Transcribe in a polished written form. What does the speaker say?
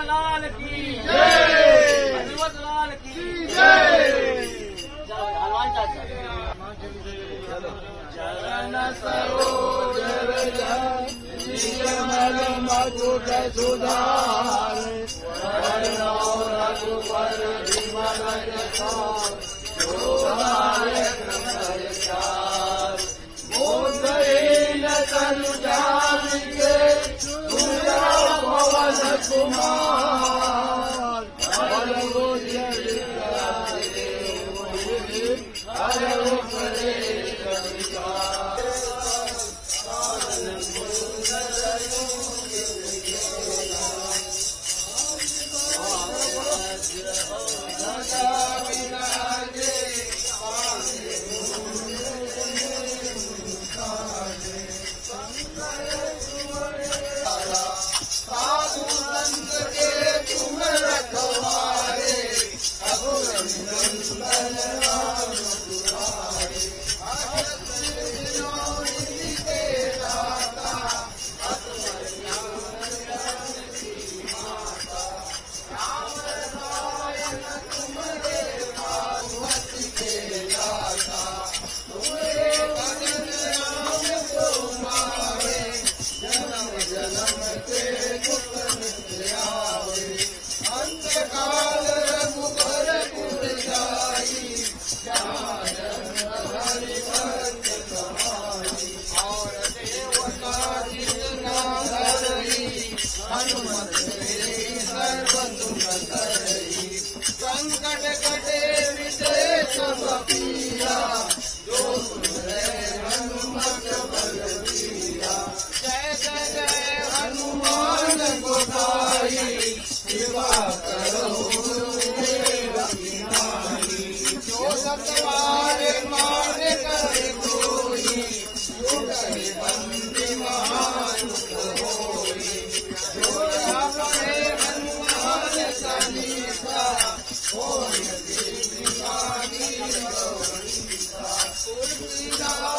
लाल की जय, हनुमत लाल की जय। चरण सरोज निर्मल मधुर सुधार, वरनौ रघुबर विमल यशार, जोदायक प्रचार। मोदयेन तनु जानिके तुमरा भवन कुमार, हरहु संकट कटे विजय सब पीरा, जो सुनरे हनुमत बलबीरा। जय जय जय हनुमान गोसाई, कृपा करो गुरुदेव की नाई। जो सतवारे मारे करे कोई, जो करे बंदी महानुख होई। जो अपने हनुमान चालीसा, होय दीवानी गौरीसा। तुलसीदास